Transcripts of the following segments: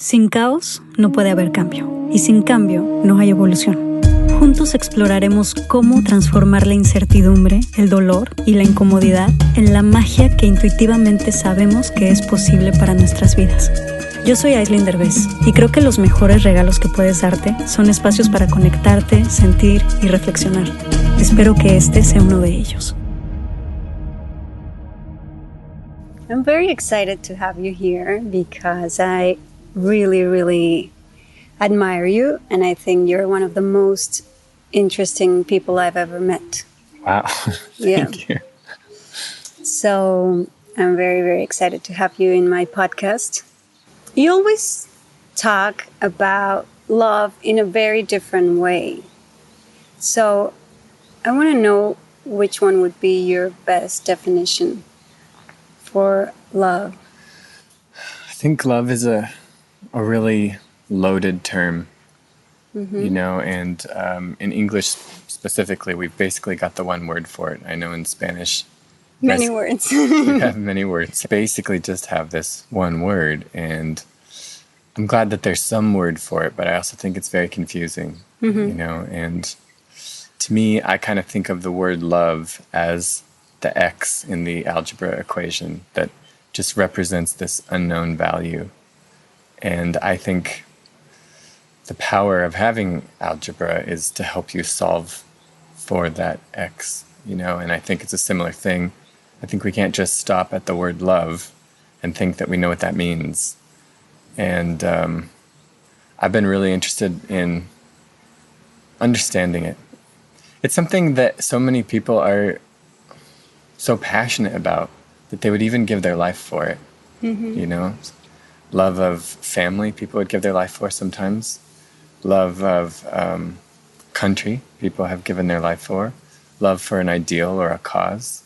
Sin caos no puede haber cambio, y sin cambio no hay evolución. Juntos exploraremos cómo transformar la incertidumbre, el dolor y la incomodidad en la magia que intuitivamente sabemos que es posible para nuestras vidas. Yo soy alguien y creo que los mejores regalos que puedes darte son espacios para conectarte, sentir y reflexionar. Espero que este sea uno de ellos. I'm very excited to have you here because I really admire you, and I think you're one of the most interesting people I've ever met. Wow. Thank you. So I'm very excited to have you in my podcast. You always talk about love in a very different way. So I want to know which one would be your best definition for love. I think love is a really loaded term, you know, and in English specifically, we've basically got the one word for it. I know in Spanish, many words. We have many words. Basically just have this one word, and I'm glad that there's some word for it, but I also think it's very confusing, you know, and to me, I kind of think of the word love as the X in the algebra equation that just represents this unknown value. And I think the power of having algebra is to help you solve for that X, you know, and I think it's a similar thing. I think we can't just stop at the word love and think that we know what that means. And I've been really interested in understanding it. It's something that so many people are so passionate about that they would even give their life for it, you know? Love of family, people would give their life for sometimes. Love of country, people have given their life for. Love for an ideal or a cause.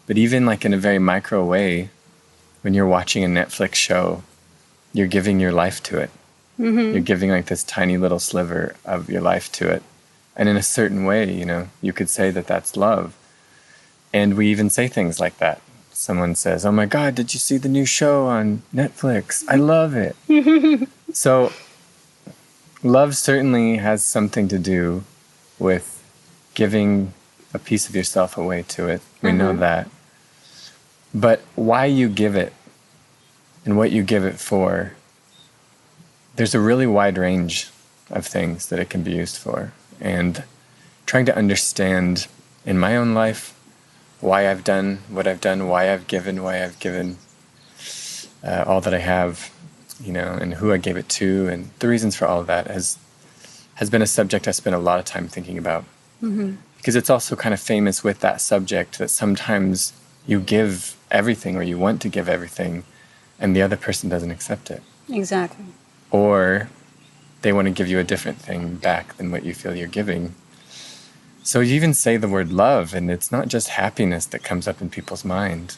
But even like in a very micro way, when you're watching a Netflix show, you're giving your life to it. You're giving like this tiny little sliver of your life to it. And in a certain way, you know, you could say that that's love. And we even say things like that. Someone says, "Oh my God, did you see the new show on Netflix? I love it." So love certainly has something to do with giving a piece of yourself away to it. We know that. But why you give it and what you give it for, there's a really wide range of things that it can be used for. And trying to understand in my own life why I've done what I've done, why I've given all that I have, you know, and who I gave it to, and the reasons for all of that has been a subject I spent a lot of time thinking about. Because it's also kind of famous with that subject that sometimes you give everything or you want to give everything and the other person doesn't accept it. Exactly. Or they want to give you a different thing back than what you feel you're giving. So you even say the word love, and it's not just happiness that comes up in people's mind.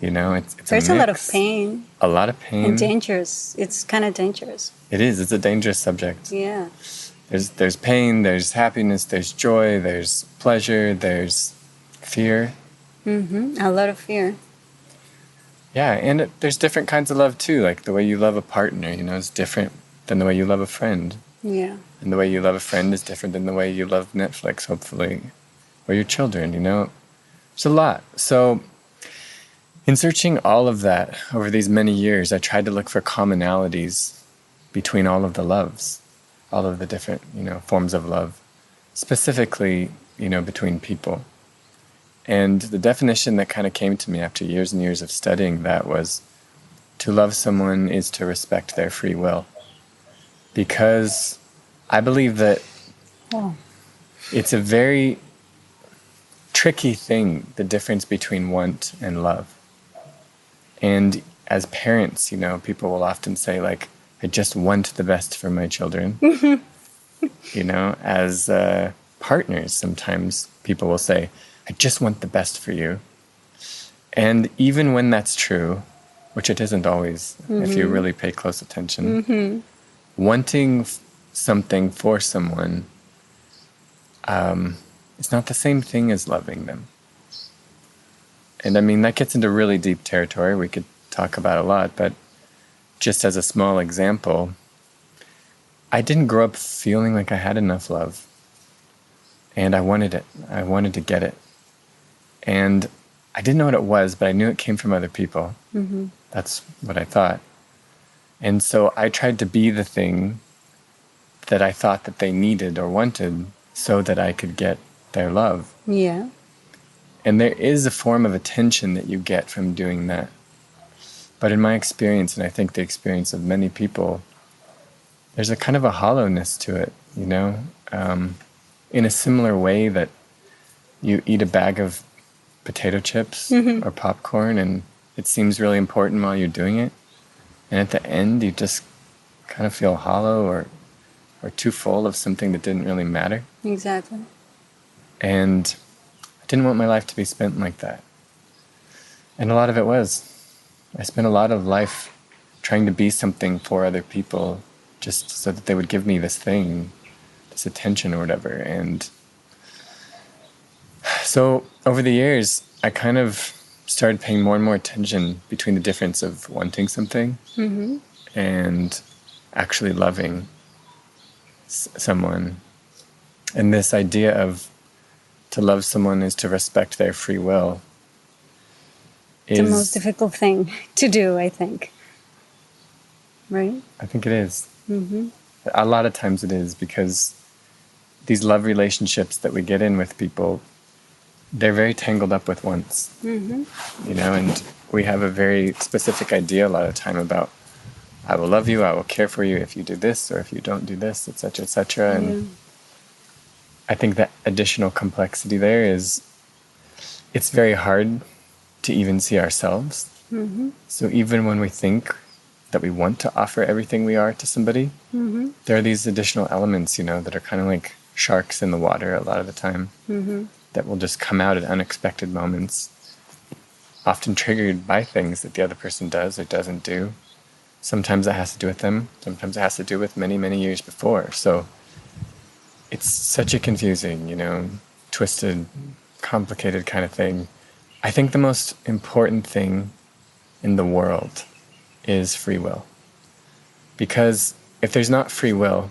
You know, it's There's a a mix. lot of pain. A lot of pain. And dangerous. It's kind of dangerous. It is. It's a dangerous subject. Yeah. There's pain, there's happiness, there's joy, there's pleasure, there's fear. A lot of fear. Yeah, and there's different kinds of love too. Like the way you love a partner, you know, is different than the way you love a friend. Yeah. And the way you love a friend is different than the way you love Netflix, hopefully, or your children, you know? It's a lot. So in searching all of that over these many years, I tried to look for commonalities between all of the loves, all of the different, you know, forms of love, specifically, you know, between people. And the definition that kind of came to me after years and years of studying that was to love someone is to respect their free will. Because I believe that it's a very tricky thing, the difference between want and love. And as parents, you know, people will often say, like, I just want the best for my children. You know, as partners, sometimes people will say, I just want the best for you. And even when that's true, which it isn't always, if you really pay close attention, wanting something for someone, it's not the same thing as loving them. And I mean, that gets into really deep territory we could talk about a lot, but just as a small example, I didn't grow up feeling like I had enough love. And I wanted it. I wanted to get it. And I didn't know what it was, but I knew it came from other people. Mm-hmm. That's what I thought. And so I tried to be the thing that I thought that they needed or wanted so that I could get their love. Yeah. And there is a form of attention that you get from doing that. But in my experience, and I think the experience of many people, there's a kind of a hollowness to it, you know? In a similar way that you eat a bag of potato chips or popcorn and it seems really important while you're doing it. And at the end, you just kind of feel hollow or too full of something that didn't really matter. Exactly. And I didn't want my life to be spent like that. And a lot of it was. I spent a lot of life trying to be something for other people just so that they would give me this thing, this attention or whatever. And so over the years, I kind of started paying more and more attention between the difference of wanting something and actually loving someone. And this idea of to love someone is to respect their free will. It's the most difficult thing to do, I think. Right? I think it is. A lot of times it is, because these love relationships that we get in with people, they're very tangled up with wants. You know, and we have a very specific idea a lot of the time about, I will love you, I will care for you if you do this or if you don't do this, etc., etc. And I think that additional complexity there is, it's very hard to even see ourselves. So even when we think that we want to offer everything we are to somebody, there are these additional elements, you know, that are kind of like sharks in the water a lot of the time, that will just come out at unexpected moments, often triggered by things that the other person does or doesn't do. Sometimes it has to do with them. Sometimes it has to do with many, many years before. So it's such a confusing, you know, twisted, complicated kind of thing. I think the most important thing in the world is free will. Because if there's not free will,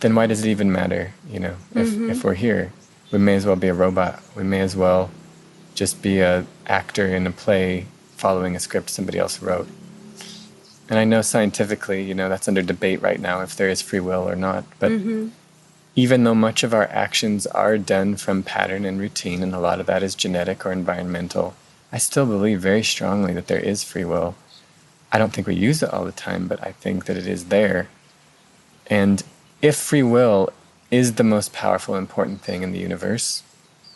then why does it even matter, you know? If we're here, we may as well be a robot. We may as well just be an actor in a play following a script somebody else wrote. And I know scientifically, you know, that's under debate right now if there is free will or not. But even though much of our actions are done from pattern and routine, and a lot of that is genetic or environmental, I still believe very strongly that there is free will. I don't think we use it all the time, but I think that it is there. And if free will is the most powerful, important thing in the universe,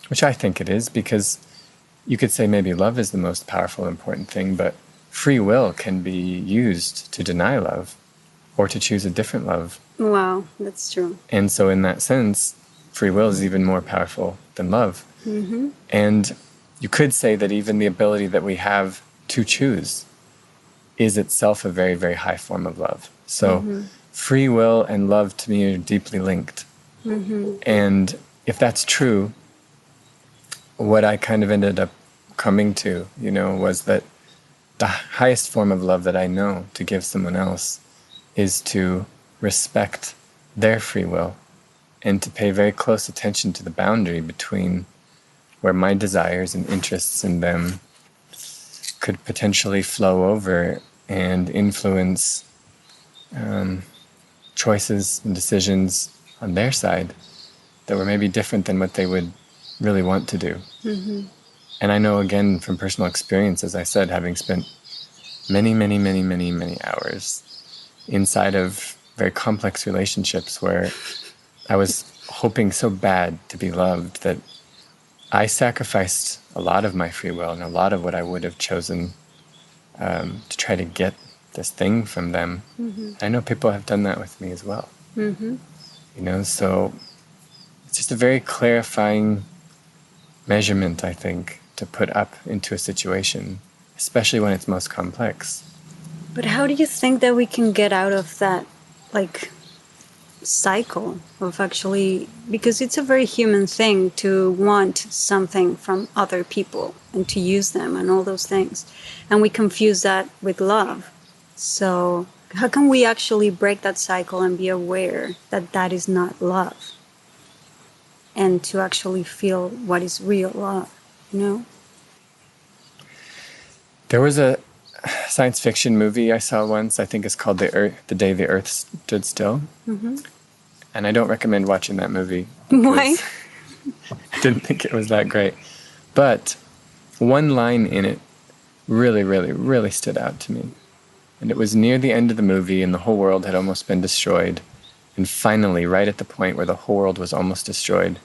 which I think it is, because you could say maybe love is the most powerful, important thing, but free will can be used to deny love or to choose a different love. Wow, that's true. And so in that sense, free will is even more powerful than love. And you could say that even the ability that we have to choose is itself a very, very high form of love. So free will and love to me are deeply linked. And if that's true, what I kind of ended up coming to, you know, was that the highest form of love that I know to give someone else is to respect their free will and to pay very close attention to the boundary between where my desires and interests in them could potentially flow over and influence choices and decisions on their side that were maybe different than what they would really want to do. And I know, again, from personal experience, as I said, having spent many, many, many, many, many hours inside of very complex relationships where I was hoping so bad to be loved that I sacrificed a lot of my free will and a lot of what I would have chosen to try to get this thing from them. I know people have done that with me as well. You know, so it's just a very clarifying measurement, I think, to put up into a situation, especially when it's most complex. But how do you think that we can get out of that, like, cycle of actually, because it's a very human thing to want something from other people and to use them and all those things, and we confuse that with love. So how can we actually break that cycle and be aware that that is not love? And to actually feel what is real love, you know? There was a science fiction movie I saw once, I think it's called The Day the Earth Stood Still. Mm-hmm. And I don't recommend watching that movie. Why? I didn't think it was that great. But one line in it really, really, really stood out to me. And it was near the end of the movie, and the whole world had almost been destroyed. And finally, right at the point where the whole world was almost destroyed,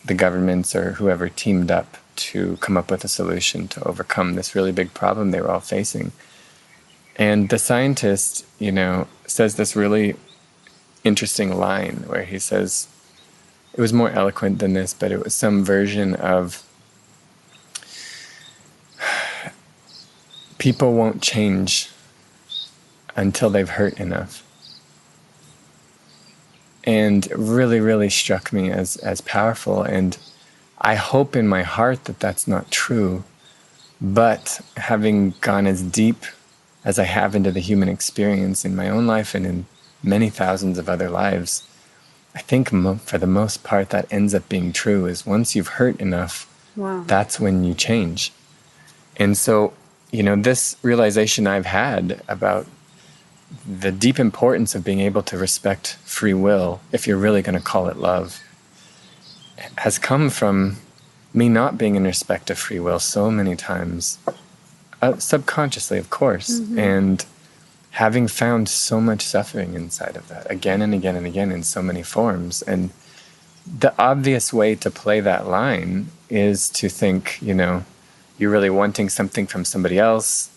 the governments or whoever teamed up to come up with a solution to overcome this really big problem they were all facing. And the scientist, says this really interesting line where he says, it was more eloquent than this, but it was some version of, people won't change until they've hurt enough. And it really, really struck me as powerful. And I hope in my heart that that's not true. But having gone as deep as I have into the human experience in my own life and in many thousands of other lives, I think for the most part that ends up being true, is once you've hurt enough, Wow. That's when you change. And so, this realization I've had about the deep importance of being able to respect free will, if you're really going to call it love, has come from me not being in respect of free will so many times, subconsciously, of course, and having found so much suffering inside of that again and again and again in so many forms. And the obvious way to play that line is to think, you're really wanting something from somebody else.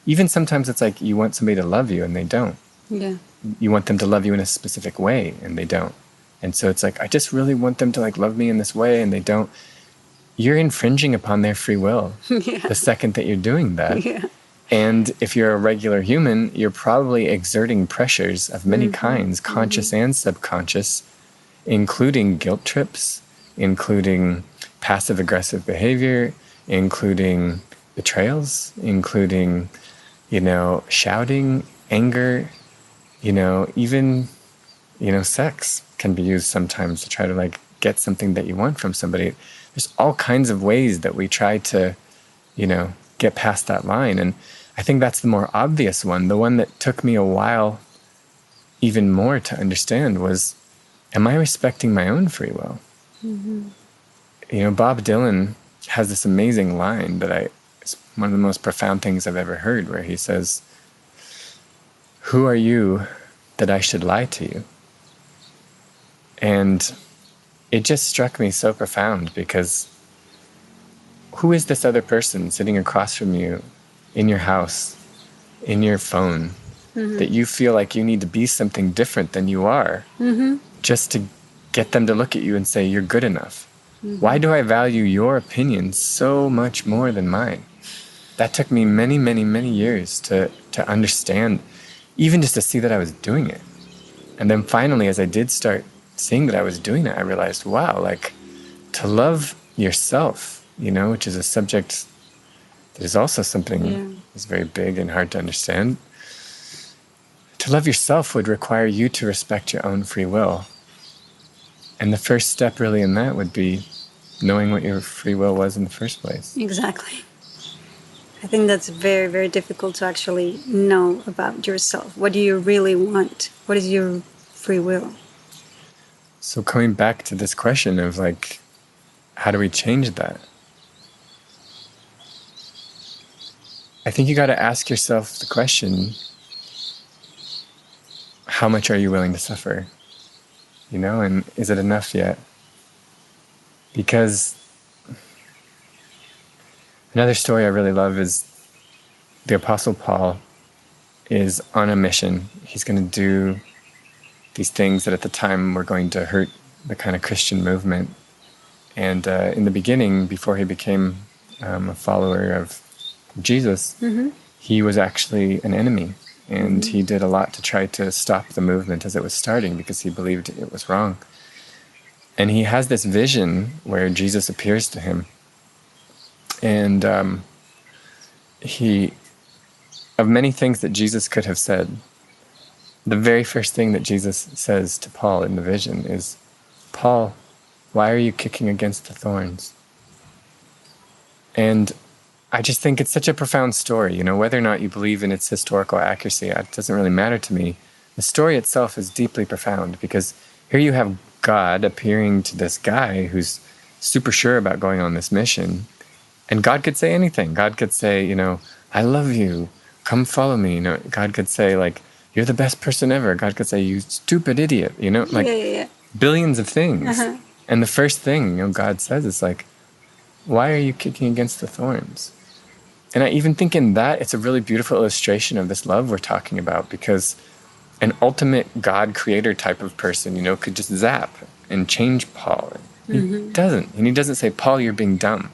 Even sometimes it's like you want somebody to love you and they don't. Yeah. You want them to love you in a specific way and they don't. And so it's like, I just really want them to love me in this way and they don't. You're infringing upon their free will the second that you're doing that. Yeah. And if you're a regular human, you're probably exerting pressures of many kinds, conscious and subconscious, including guilt trips, including passive-aggressive behavior, including betrayals, including, shouting, anger, even, sex can be used sometimes to try to get something that you want from somebody. There's all kinds of ways that we try to, get past that line. And I think that's the more obvious one. The one that took me a while even more to understand was, am I respecting my own free will? Bob Dylan has this amazing line that it's one of the most profound things I've ever heard, where he says, "Who are you that I should lie to you?" And it just struck me so profound, because who is this other person sitting across from you in your house, in your phone, that you feel like you need to be something different than you are just to get them to look at you and say, you're good enough? Why do I value your opinion so much more than mine? That took me many, many, many years to understand, even just to see that I was doing it. And then finally, as I did start seeing that I was doing it, I realized, wow, to love yourself, which is a subject that is also something that's very big and hard to understand. To love yourself would require you to respect your own free will. And the first step really in that would be knowing what your free will was in the first place. Exactly. I think that's very, very difficult to actually know about yourself. What do you really want? What is your free will? So coming back to this question of how do we change that? I think you got to ask yourself the question, how much are you willing to suffer? And is it enough yet? Because another story I really love is the Apostle Paul is on a mission. He's going to do these things that at the time were going to hurt the kind of Christian movement. And in the beginning, before he became a follower of Jesus, he was actually an enemy. And he did a lot to try to stop the movement as it was starting, because he believed it was wrong. And he has this vision where Jesus appears to him. And he of many things that Jesus could have said, the very first thing that Jesus says to Paul in the vision is, Paul, why are you kicking against the thorns? And I just think it's such a profound story. You know, whether or not you believe in its historical accuracy, it doesn't really matter to me. The story itself is deeply profound, because here you have God appearing to this guy who's super sure about going on this mission. And God could say anything. God could say, you know, I love you. Come follow me. You know, God could say, like, you're the best person ever. God could say, you stupid idiot. You know, like billions of things. And the first thing, you know, God says is like, why are you kicking against the thorns? And I even think in that, it's a really beautiful illustration of this love we're talking about, because an ultimate God creator type of person, you know, could just zap and change Paul. He doesn't. And he doesn't say, Paul, you're being dumb.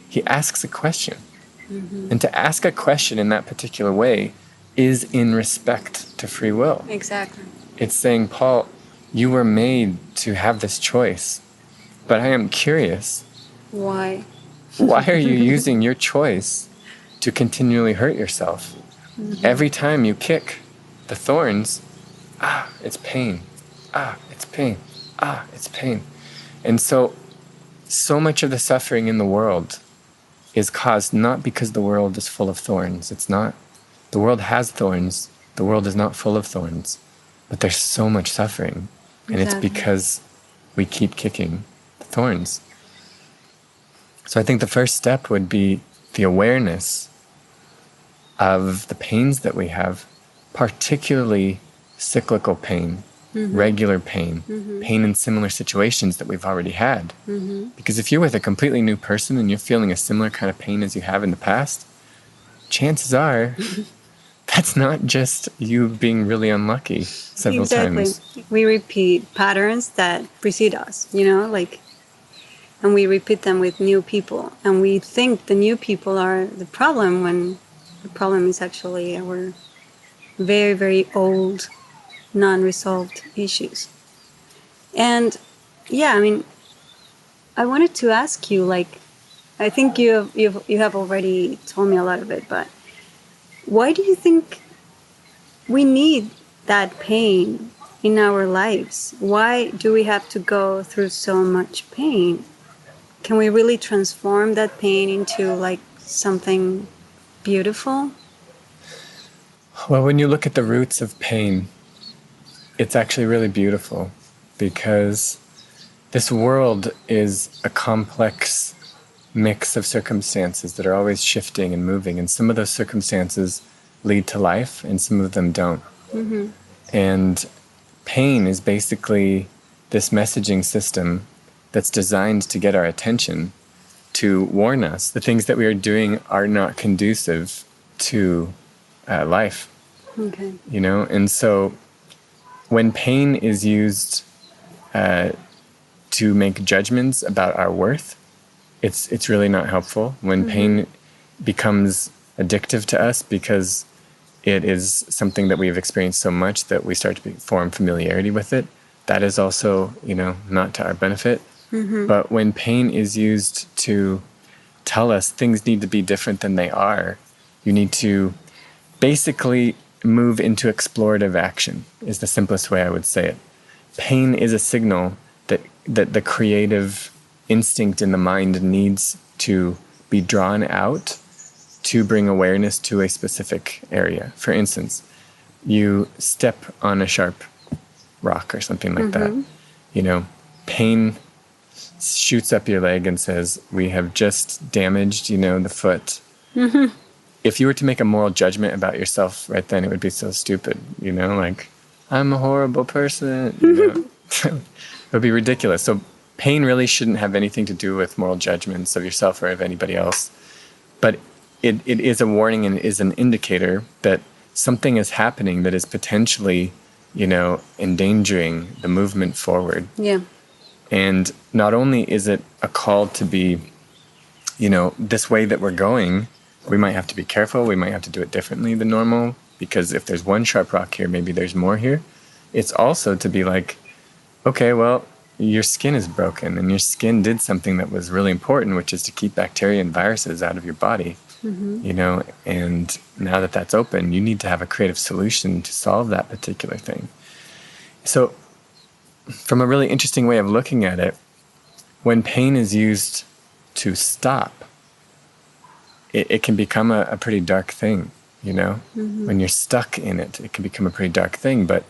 He asks a question. And to ask a question in that particular way is in respect to free will. Exactly. It's saying, Paul, you were made to have this choice, but I am curious. Why? Why are you using your choice to continually hurt yourself? Every time you kick the thorns, it's pain. It's pain. It's pain. And so much of the suffering in the world is caused not because the world is full of thorns. It's not. The world has thorns. The world is not full of thorns. But there's so much suffering. And it's because we keep kicking the thorns. So I think the first step would be the awareness of the pains that we have, particularly cyclical pain, regular pain, pain in similar situations that we've already had. Because if you're with a completely new person and you're feeling a similar kind of pain as you have in the past, chances are that's not just you being really unlucky several times. We repeat patterns that precede us, you know, like, and we repeat them with new people. And we think the new people are the problem, when the problem is actually our very, very old, non-resolved issues. And yeah, I mean, I wanted to ask you, like, I think you have already told me a lot of it, but why do you think we need that pain in our lives? Why do we have to go through so much pain? Can we really transform that pain into like something beautiful? Well, when you look at the roots of pain, it's actually really beautiful, because this world is a complex mix of circumstances that are always shifting and moving, and some of those circumstances lead to life and some of them don't. And pain is basically this messaging system that's designed to get our attention, to warn us the things that we are doing are not conducive to life. You know, and so when pain is used to make judgments about our worth, it's really not helpful. When pain becomes addictive to us because it is something that we've experienced so much that we start to form familiarity with it, that is also, you know, not to our benefit. But when pain is used to tell us things need to be different than they are, you need to basically move into explorative action, is the simplest way I would say it. Pain is a signal that the creative instinct in the mind needs to be drawn out to bring awareness to a specific area. For instance, you step on a sharp rock or something like that. You know, pain shoots up your leg and says, we have just damaged, you know, the foot. If you were to make a moral judgment about yourself right then, it would be so stupid, you know, like, I'm a horrible person, you know. It would be ridiculous. So pain really shouldn't have anything to do with moral judgments of yourself or of anybody else. But it is a warning and is an indicator that something is happening that is potentially, you know, endangering the movement forward. And not only is it a call to be, you know, this way that we're going, we might have to be careful, we might have to do it differently than normal, because if there's one sharp rock here, maybe there's more here. It's also to be like, okay, well, your skin is broken, and your skin did something that was really important, which is to keep bacteria and viruses out of your body. you know, and now that that's open, you need to have a creative solution to solve that particular thing. So from a really interesting way of looking at it, when pain is used to stop, it can become a pretty dark thing, you know? When you're stuck in it, it can become a pretty dark thing. But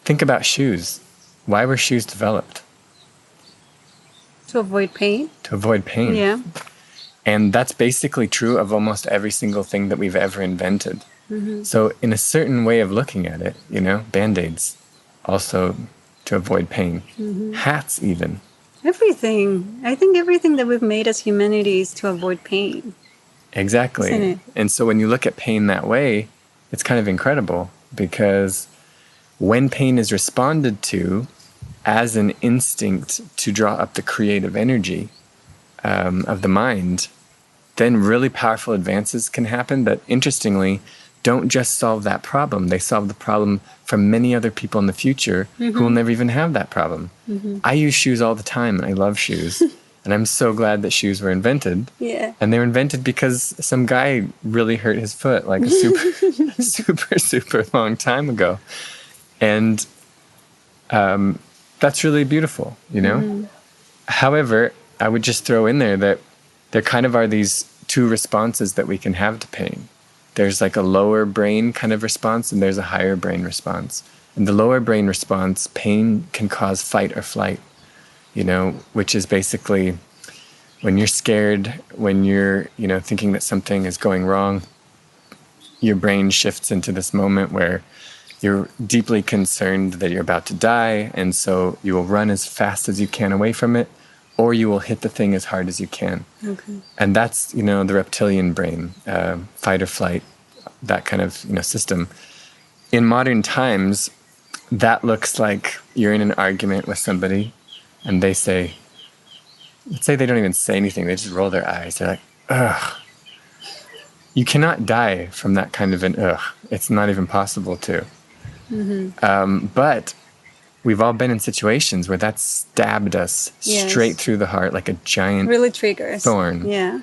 think about shoes. Why were shoes developed? To avoid pain? To avoid pain. Yeah. And that's basically true of almost every single thing that we've ever invented. So in a certain way of looking at it, you know, Band-Aids, also to avoid pain. Hats even. Everything. I think everything that we've made as humanity is to avoid pain. Exactly. Isn't it? And so when you look at pain that way, it's kind of incredible, because when pain is responded to as an instinct to draw up the creative energy of the mind, then really powerful advances can happen that, interestingly, don't just solve that problem. They solve the problem for many other people in the future who will never even have that problem. I use shoes all the time, and I love shoes. And I'm so glad that shoes were invented. Yeah. And they were invented because some guy really hurt his foot like a super long time ago. And that's really beautiful, you know? However, I would just throw in there that there kind of are these two responses that we can have to pain. There's like a lower brain kind of response, and there's a higher brain response. In the lower brain response, pain can cause fight or flight, you know, which is basically when you're scared, when you're, you know, thinking that something is going wrong, your brain shifts into this moment where you're deeply concerned that you're about to die, and so you will run as fast as you can away from it, or you will hit the thing as hard as you can. Okay. And that's, you know, the reptilian brain, fight or flight, that kind of, you know, system. In modern times, that looks like you're in an argument with somebody, and they say, let's say they don't even say anything, they just roll their eyes. They're like, ugh. You cannot die from that kind of an ugh. It's not even possible to. But we've all been in situations where that stabbed us straight through the heart like a giant really triggers thorn. Yeah.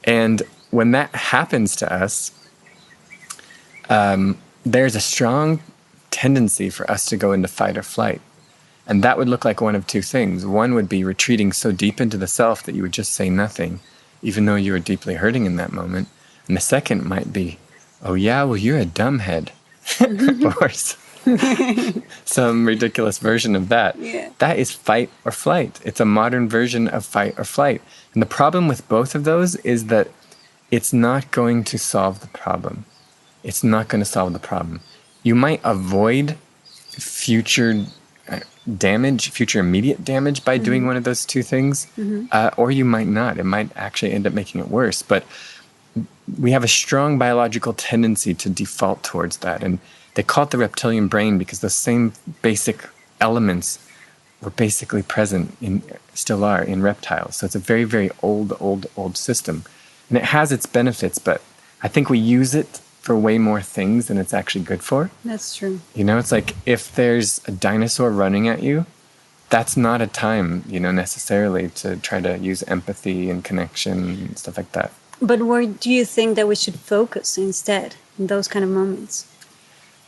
And when that happens to us, there's a strong tendency for us to go into fight or flight. And that would look like one of two things. One would be retreating so deep into the self that you would just say nothing, even though you were deeply hurting in that moment. And the second might be, oh yeah, well, you're a dumbhead. Or some ridiculous version of that. Yeah. That is fight or flight. It's a modern version of fight or flight. And the problem with both of those is that it's not going to solve the problem. It's not going to solve the problem. You might avoid future damage, future immediate damage by doing one of those two things, or you might not. It might actually end up making it worse. But we have a strong biological tendency to default towards that. And they call it the reptilian brain because the same basic elements were basically present still are in reptiles. So it's a very, very old system. And it has its benefits, but I think we use it for way more things than it's actually good for. That's true. You know, it's like if there's a dinosaur running at you, that's not a time, you know, necessarily to try to use empathy and connection and stuff like that. But where do you think that we should focus instead in those kind of moments?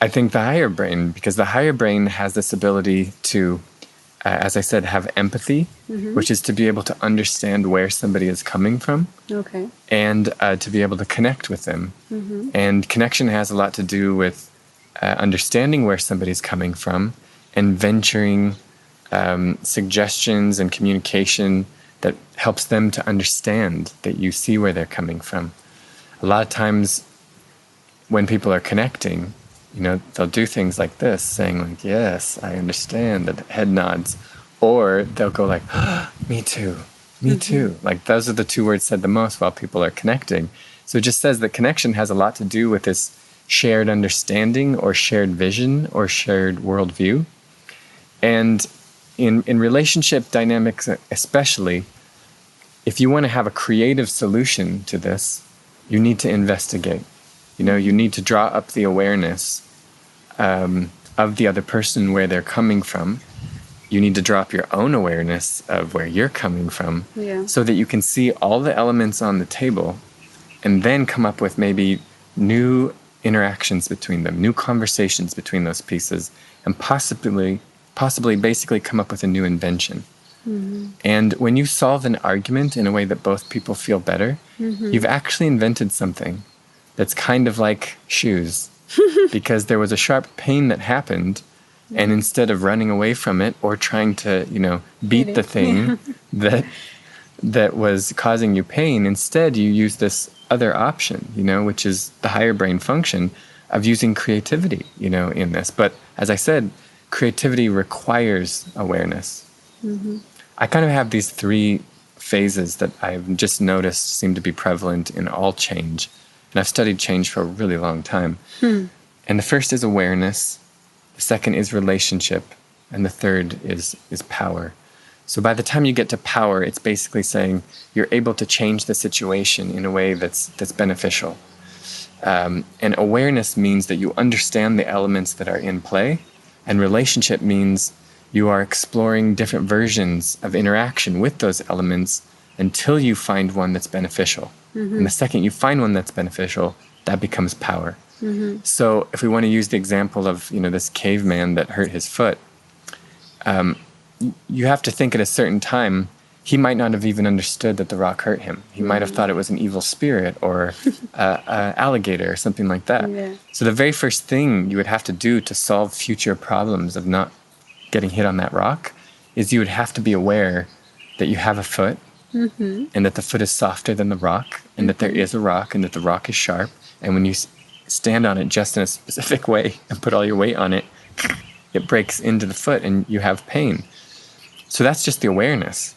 I think the higher brain, because the higher brain has this ability to, as I said, have empathy, which is to be able to understand where somebody is coming from, and to be able to connect with them. And connection has a lot to do with understanding where somebody's coming from and venturing suggestions and communication that helps them to understand that you see where they're coming from. A lot of times when people are connecting, you know, they'll do things like this, saying like, yes, I understand, the head nods. Or they'll go like, oh, me too, me too. Like those are the two words said the most while people are connecting. So it just says that connection has a lot to do with this shared understanding or shared vision or shared worldview. And in relationship dynamics especially, if you want to have a creative solution to this, you need to investigate. You know, you need to draw up the awareness of the other person, where they're coming from. You need to drop your own awareness of where you're coming from, so that you can see all the elements on the table and then come up with maybe new interactions between them, new conversations between those pieces, and possibly basically come up with a new invention. And when you solve an argument in a way that both people feel better, you've actually invented something that's kind of like shoes, because there was a sharp pain that happened, and instead of running away from it or trying to, beat the thing that was causing you pain, instead you use this other option, which is the higher brain function of using creativity, in this. But as I said, creativity requires awareness. I kind of have these three phases that I've just noticed seem to be prevalent in all change. And I've studied change for a really long time. And the first is awareness. The second is relationship. And the third is power. So by the time you get to power, it's basically saying you're able to change the situation in a way that's beneficial. And awareness means that you understand the elements that are in play. And relationship means you are exploring different versions of interaction with those elements until you find one that's beneficial. And the second you find one that's beneficial, that becomes power. So if we want to use the example of, this caveman that hurt his foot, you have to think at a certain time, he might not have even understood that the rock hurt him. He might have thought it was an evil spirit or an alligator or something like that. Yeah. So the very first thing you would have to do to solve future problems of not getting hit on that rock is you would have to be aware that you have a foot and that the foot is softer than the rock and that there is a rock and that the rock is sharp. And when you stand on it just in a specific way and put all your weight on it, it breaks into the foot and you have pain. So that's just the awareness.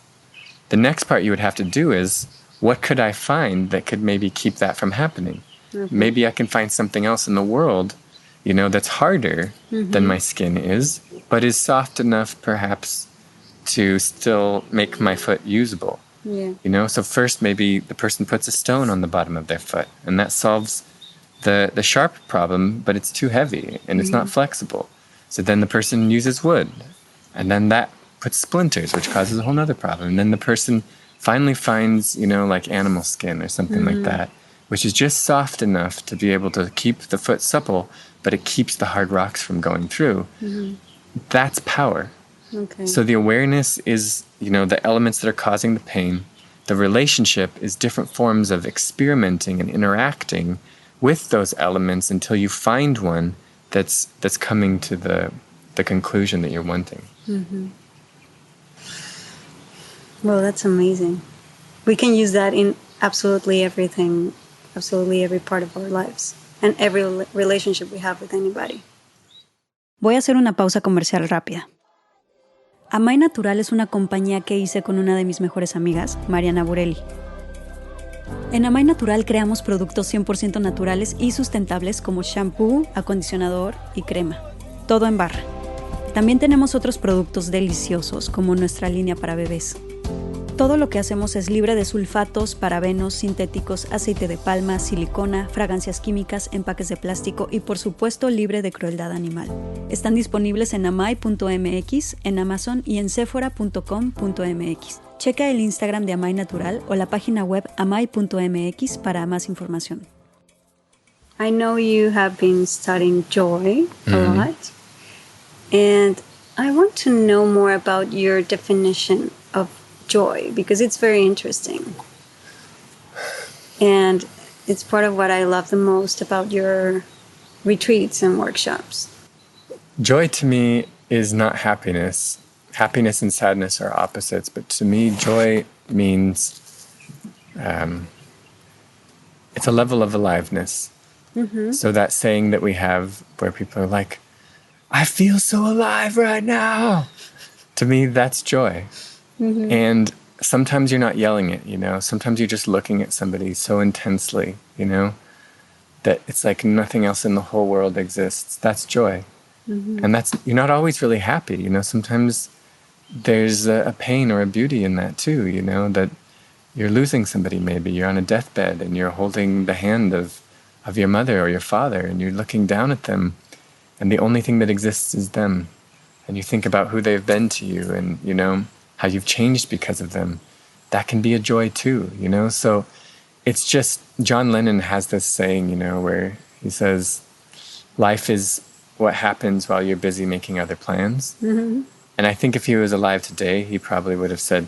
The next part you would have to do is, what could I find that could maybe keep that from happening? Maybe I can find something else in the world, that's harder than my skin is, but is soft enough perhaps to still make my foot usable. Yeah. So first maybe the person puts a stone on the bottom of their foot, and that solves the sharp problem, but it's too heavy and it's not flexible. So then the person uses wood, and then that puts splinters, which causes a whole other problem. And then the person finally finds, like animal skin or something like that, which is just soft enough to be able to keep the foot supple, but it keeps the hard rocks from going through. That's power. Okay. So the awareness is, the elements that are causing the pain. The relationship is different forms of experimenting and interacting with those elements until you find one that's coming to the conclusion that you're wanting. Well, that's amazing. We can use that in absolutely everything, absolutely every part of our lives, and every relationship we have with anybody. Voy a hacer una pausa comercial rápida. Amar Natural es una compañía que hice con una de mis mejores amigas, Mariana Burelli. En Amar Natural creamos productos 100% naturales y sustentables como shampoo, acondicionador y crema. Todo en barra. También tenemos otros productos deliciosos como nuestra línea para bebés. Todo lo que hacemos es libre de sulfatos, parabenos, sintéticos, aceite de palma, silicona, fragancias químicas, empaques de plástico y por supuesto libre de crueldad animal. Están disponibles en amai.mx, en Amazon y en sephora.com.mx. Checa el Instagram de Amar Natural o la página web amai.mx para más información. I know you have been studying joy a lot, and I want to know more about your definition of joy, because it's very interesting. And it's part of what I love the most about your retreats and workshops. Joy to me is not happiness. Happiness and sadness are opposites, but to me, joy means it's a level of aliveness. So that saying that we have where people are like, I feel so alive right now. To me, that's joy. And sometimes you're not yelling it, Sometimes you're just looking at somebody so intensely, that it's like nothing else in the whole world exists. That's joy. And you're not always really happy, Sometimes there's a pain or a beauty in that too, that you're losing somebody maybe. You're on a deathbed and you're holding the hand of your mother or your father and you're looking down at them and the only thing that exists is them. And you think about who they've been to you and, how you've changed because of them. That can be a joy too, So it's just, John Lennon has this saying, you know, where he says, life is what happens while you're busy making other plans. Mm-hmm. And I think if he was alive today, he probably would have said,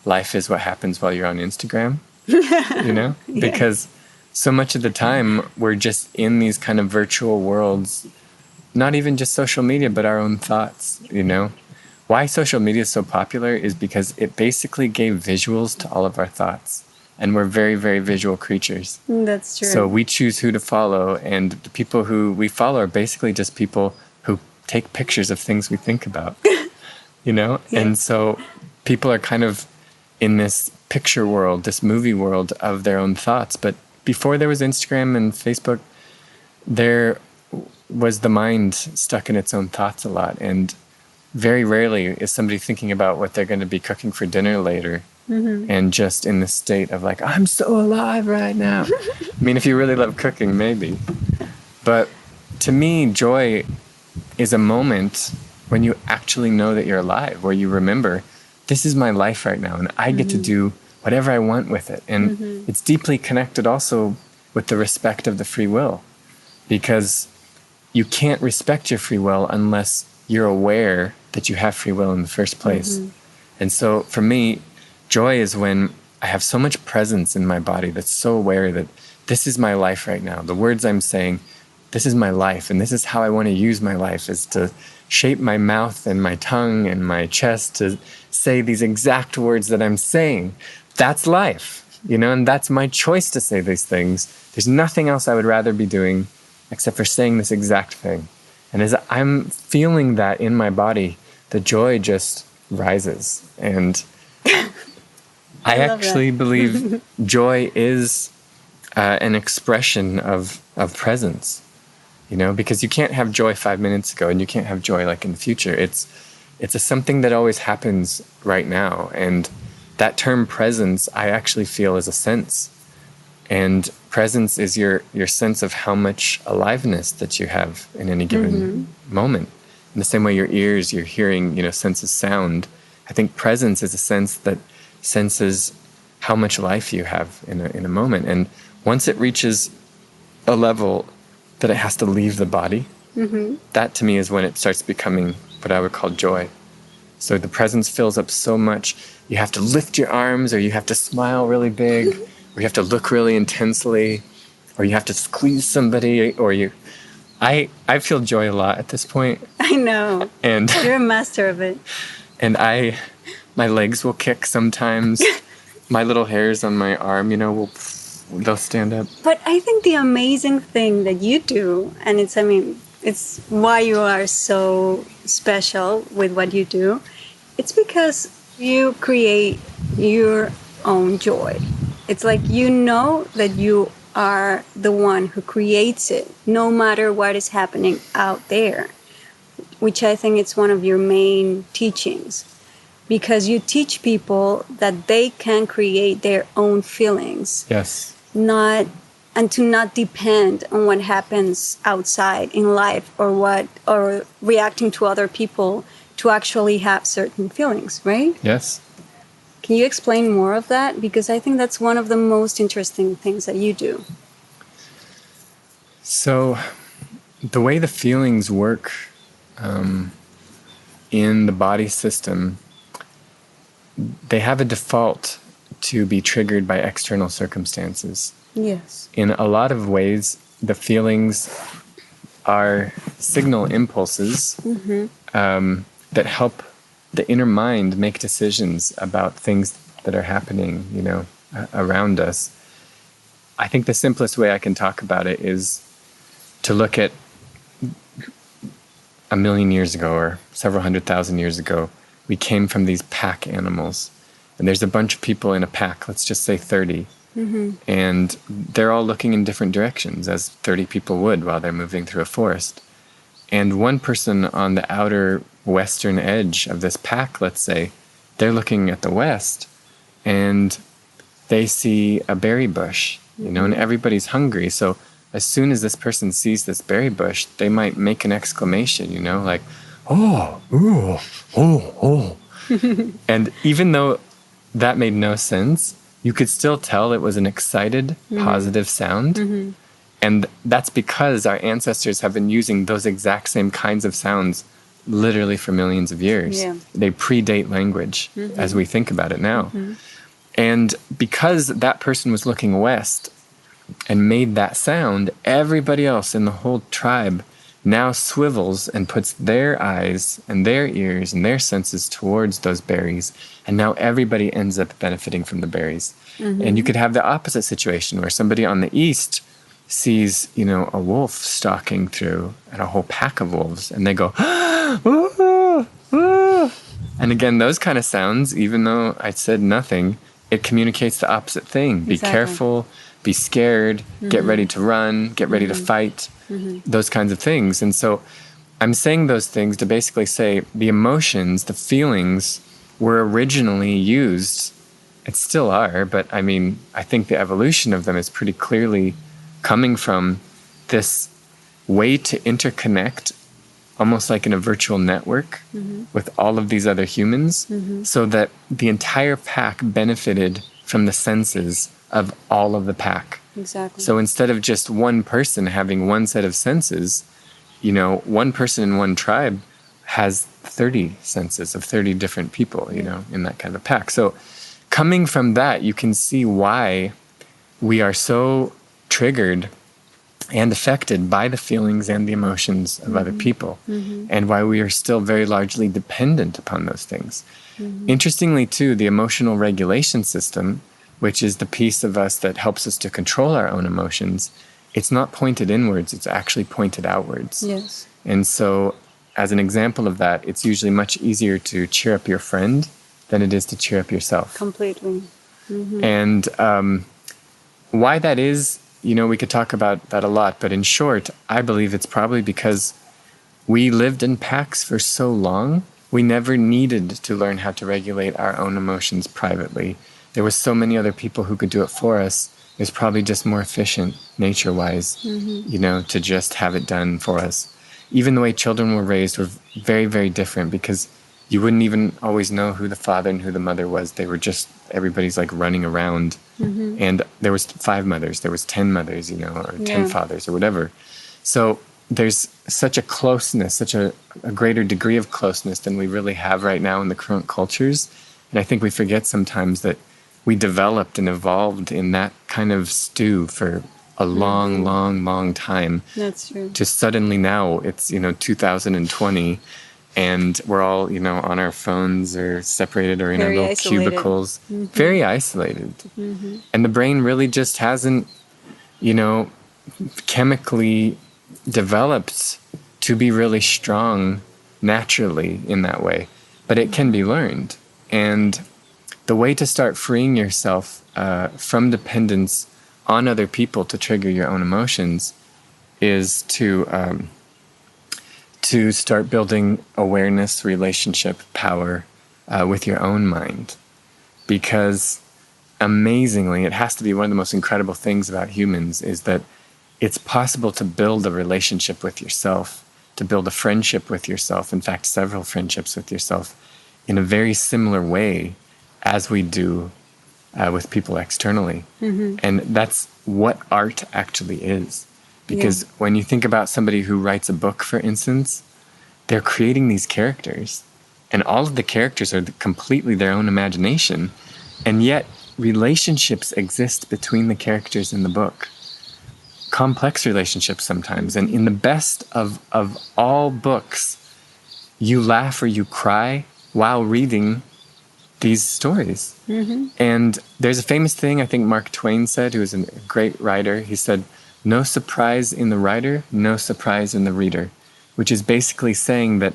life is what happens while you're on Instagram, you know? Yeah. Because so much of the time we're just in these kind of virtual worlds, not even just social media, but our own thoughts, you know? Why social media is so popular is because it basically gave visuals to all of our thoughts. And we're very, very visual creatures. That's true. So we choose who to follow, and the people who we follow are basically just people who take pictures of things we think about, you know? Yeah. And so people are kind of in this picture world, this movie world of their own thoughts. But before there was Instagram and Facebook, there was the mind stuck in its own thoughts a lot. And very rarely is somebody thinking about what they're going to be cooking for dinner later. Mm-hmm. And just in the state of like, I'm so alive right now. I mean, if you really love cooking, maybe. But to me, joy is a moment when you actually know that you're alive, where you remember, this is my life right now, and I get to do whatever I want with it. And it's deeply connected also with the respect of the free will, because you can't respect your free will unless you're aware that you have free will in the first place. And so for me, joy is when I have so much presence in my body that's so aware that this is my life right now. The words I'm saying, this is my life, and this is how I want to use my life, is to shape my mouth and my tongue and my chest to say these exact words that I'm saying. That's life, you know, and that's my choice to say these things. There's nothing else I would rather be doing except for saying this exact thing. And as I'm feeling that in my body, the joy just rises. And I actually believe joy is an expression of presence, you know, because you can't have joy 5 minutes ago and you can't have joy like in the future. It's something that always happens right now. And that term presence, I actually feel is a sense. And presence is your sense of how much aliveness that you have in any given moment. In the same way your ears, your hearing, you know, senses sound. I think presence is a sense that senses how much life you have in a moment. And once it reaches a level that it has to leave the body, that to me is when it starts becoming what I would call joy. So the presence fills up so much, you have to lift your arms, or you have to smile really big, or you have to look really intensely, or you have to squeeze somebody, or I feel joy a lot at this point. I know. And you're a master of it. And my legs will kick sometimes. My little hairs on my arm, you know, they'll stand up. But I think the amazing thing that you do, and it's why you are so special with what you do, it's because you create your own joy. It's like you know that you are the one who creates it, no matter what is happening out there, which I think it's one of your main teachings. Because you teach people that they can create their own feelings. Yes. And to not depend on what happens outside in life or reacting to other people to actually have certain feelings, right? Yes. Can you explain more of that? Because I think that's one of the most interesting things that you do. So the way the feelings work in the body system, they have a default to be triggered by external circumstances. Yes. In a lot of ways, the feelings are signal impulses that help the inner mind make decisions about things that are happening, you know, around us. I think the simplest way I can talk about it is to look at 1 million years ago or several 100,000 years ago. We came from these pack animals, and there's a bunch of people in a pack, let's just say 30, and they're all looking in different directions, as 30 people would while they're moving through a forest. And one person on the outer western edge of this pack, let's say, they're looking at the west, and they see a berry bush, you know, and everybody's hungry. So as soon as this person sees this berry bush, they might make an exclamation, you know, like, oh, ooh, oh, oh. And even though that made no sense, you could still tell it was an excited, positive sound. And that's because our ancestors have been using those exact same kinds of sounds literally for millions of years. Yeah. They predate language as we think about it now. And because that person was looking west and made that sound, everybody else in the whole tribe now swivels and puts their eyes and their ears and their senses towards those berries. And now everybody ends up benefiting from the berries. And you could have the opposite situation where somebody on the east sees, you know, a wolf stalking through and a whole pack of wolves, and they go, "Ah, ah." And again, those kind of sounds, even though I said nothing, it communicates the opposite thing. Be careful, be scared, get ready to run, get ready to fight, those kinds of things. And so I'm saying those things to basically say the emotions, the feelings were originally used, it still are, but I mean, I think the evolution of them is pretty clearly coming from this way to interconnect, almost like in a virtual network, with all of these other humans, so that the entire pack benefited from the senses of all of the pack. Exactly. So instead of just one person having one set of senses, you know, one person in one tribe has 30 senses of 30 different people, you know, in that kind of a pack. So coming from that, you can see why we are so triggered and affected by the feelings and the emotions of other people, and why we are still very largely dependent upon those things. Interestingly, too, the emotional regulation system, which is the piece of us that helps us to control our own emotions, it's not pointed inwards, it's actually pointed outwards. Yes. And so, as an example of that, it's usually much easier to cheer up your friend than it is to cheer up yourself. Completely. And why that is, you know, we could talk about that a lot, but in short, I believe it's probably because we lived in packs for so long, we never needed to learn how to regulate our own emotions privately. There were so many other people who could do it for us. It was probably just more efficient, nature-wise, you know, to just have it done for us. Even the way children were raised were very, very different, because you wouldn't even always know who the father and who the mother was. They were just, everybody's like running around. And there was 5 mothers, there was 10 mothers, you know, or 10 fathers or whatever. So there's such a closeness, such a greater degree of closeness than we really have right now in the current cultures. And I think we forget sometimes that we developed and evolved in that kind of stew for a long, long time. That's true. To suddenly now it's, you know, 2020, and we're all, you know, on our phones or separated or in our little cubicles, very isolated. And the brain really just hasn't, you know, chemically developed to be really strong naturally in that way. But it can be learned. And the way to start freeing yourself from dependence on other people to trigger your own emotions is to start building awareness, relationship, power with your own mind. Because amazingly, it has to be one of the most incredible things about humans is that it's possible to build a relationship with yourself, to build a friendship with yourself, in fact, several friendships with yourself, in a very similar way as we do with people externally. And that's what art actually is. Because when you think about somebody who writes a book, for instance, they're creating these characters, and all of the characters are completely their own imagination, and yet relationships exist between the characters in the book. Complex relationships sometimes. And in the best of all books, you laugh or you cry while reading these stories. And there's a famous thing I think Mark Twain said, who was a great writer. He said, "No surprise in the writer, no surprise in the reader," which is basically saying that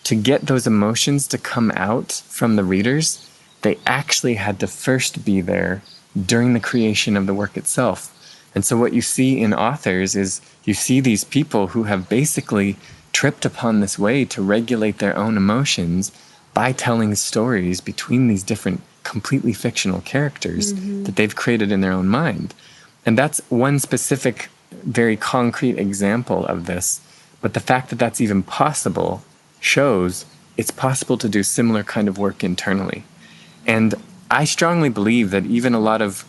to get those emotions to come out from the readers, they actually had to first be there during the creation of the work itself. And so what you see in authors is you see these people who have basically tripped upon this way to regulate their own emotions by telling stories between these different completely fictional characters that they've created in their own mind. And that's one specific, very concrete example of this. But the fact that that's even possible shows it's possible to do similar kind of work internally. And I strongly believe that even a lot of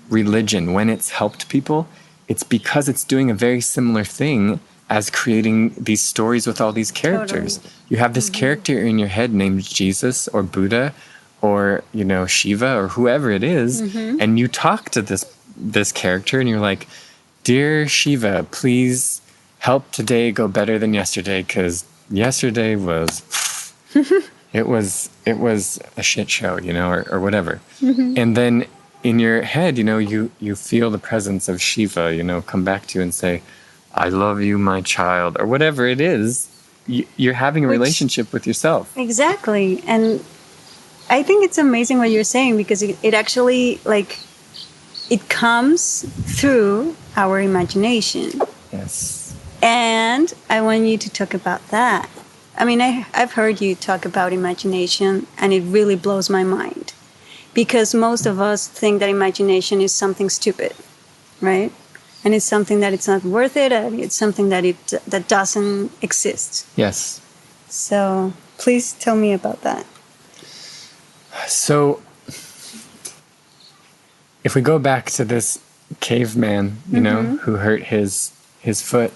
religion, when it's helped people, it's because it's doing a very similar thing as creating these stories with all these characters. Totally. You have this character in your head named Jesus or Buddha or, Shiva or whoever it is, and you talk to this character and you're like, "Dear Shiva, please help today go better than yesterday, because yesterday was it was a shit show, or whatever." And then in your head, you feel the presence of Shiva, come back to you and say, "I love you, my child," or whatever it is. You're having a relationship with yourself. Exactly. And I think it's amazing what you're saying, because it actually, it comes through our imagination. Yes. And I want you to talk about that. I mean, I've heard you talk about imagination, and it really blows my mind. Because most of us think that imagination is something stupid, right? And it's something that it's not worth it, and it's something that doesn't exist. Yes. So please tell me about that. So if we go back to this caveman, who hurt his foot,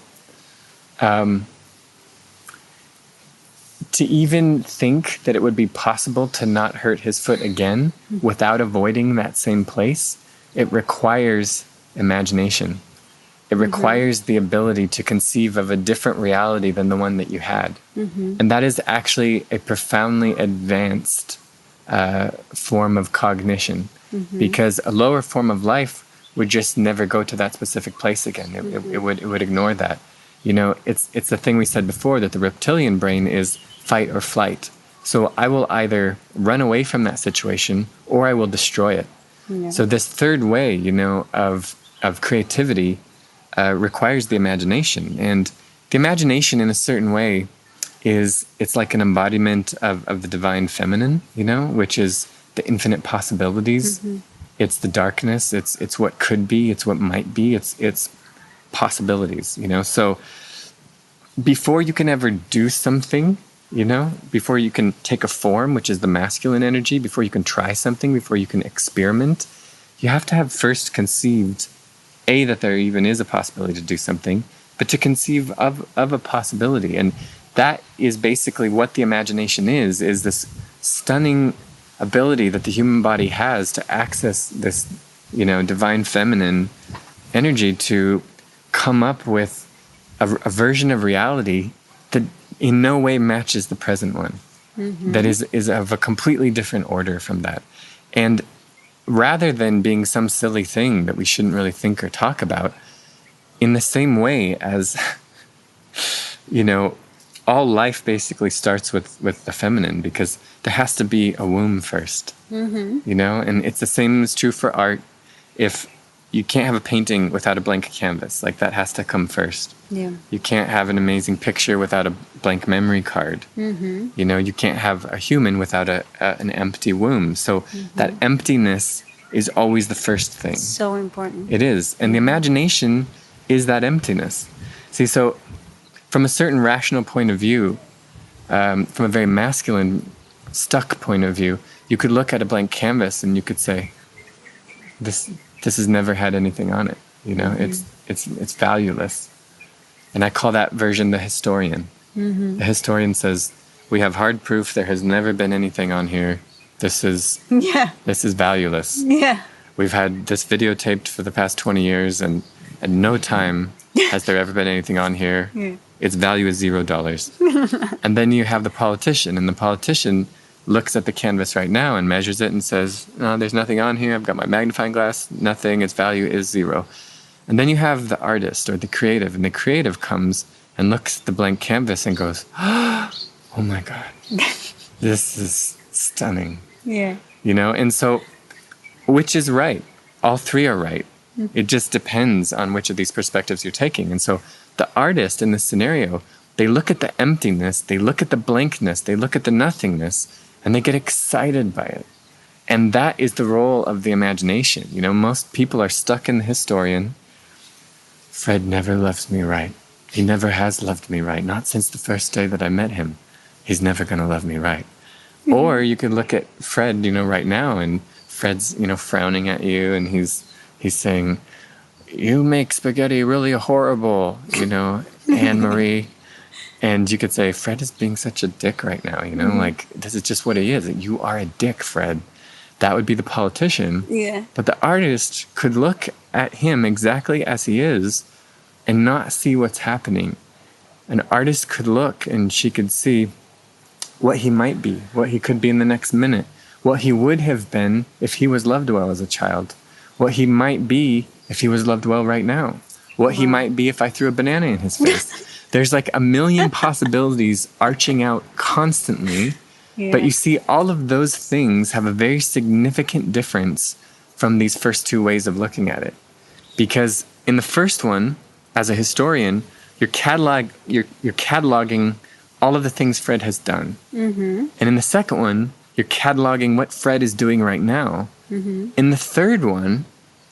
to even think that it would be possible to not hurt his foot again without avoiding that same place, it requires imagination. It requires the ability to conceive of a different reality than the one that you had. And that is actually a profoundly advanced form of cognition, because a lower form of life would just never go to that specific place again. It would ignore that. It's the thing we said before, that the reptilian brain is fight or flight. So I will either run away from that situation or I will destroy it. Yeah. So this third way, of creativity requires the imagination. And the imagination, in a certain way, it's like an embodiment of the divine feminine, which is the infinite possibilities. It's the darkness. It's what could be. It's what might be. It's possibilities. So before you can ever do something, before you can take a form, which is the masculine energy, before you can try something, before you can experiment, you have to have first conceived, that there even is a possibility to do something, but to conceive of a possibility. And that is basically what the imagination is this stunning ability that the human body has to access this, divine feminine energy to come up with a version of reality that in no way matches the present one, that is of a completely different order from that. And rather than being some silly thing that we shouldn't really think or talk about, in the same way as, all life basically starts with the feminine, because there has to be a womb first, and it's the same is true for art. If you can't have a painting without a blank canvas, that has to come first. Yeah. You can't have an amazing picture without a blank memory card. You can't have a human without an empty womb. So that emptiness is always the first thing. So important. It is. And the imagination is that emptiness. See, so from a certain rational point of view, from a very masculine, stuck point of view, you could look at a blank canvas and you could say, this has never had anything on it. It's valueless. And I call that version the historian. The historian says, we have hard proof there has never been anything on here. This is valueless. Yeah. We've had this videotaped for the past 20 years, and at no time has there ever been anything on here. Yeah. Its value is $0. And then you have the politician, and the politician looks at the canvas right now and measures it and says, no, there's nothing on here. I've got my magnifying glass, nothing. Its value is 0. And then you have the artist or the creative, and the creative comes and looks at the blank canvas and goes, oh my God, this is stunning. Yeah. And so which is right? All three are right. It just depends on which of these perspectives you're taking. And so the artist in this scenario, they look at the emptiness, they look at the blankness, they look at the nothingness, and they get excited by it. And that is the role of the imagination. Most people are stuck in the historian. Fred never loves me right. He never has loved me right. Not since the first day that I met him. He's never going to love me right. Or you could look at Fred, right now, and Fred's, frowning at you, and he's saying, "You make spaghetti really horrible, Anne-Marie." And you could say, "Fred is being such a dick right now, like, this is just what he is. You are a dick, Fred." That would be the politician. Yeah. But the artist could look at him exactly as he is and not see what's happening. An artist could look and she could see what he might be, what he could be in the next minute, what he would have been if he was loved well as a child, what he might be if he was loved well right now, what he might be if I threw a banana in his face. There's like a million possibilities arching out constantly. Yeah. But you see, all of those things have a very significant difference from these first two ways of looking at it. Because in the first one, as a historian, you're cataloging all of the things Fred has done. Mm-hmm. And in the second one, you're cataloging what Fred is doing right now. Mm-hmm. In the third one,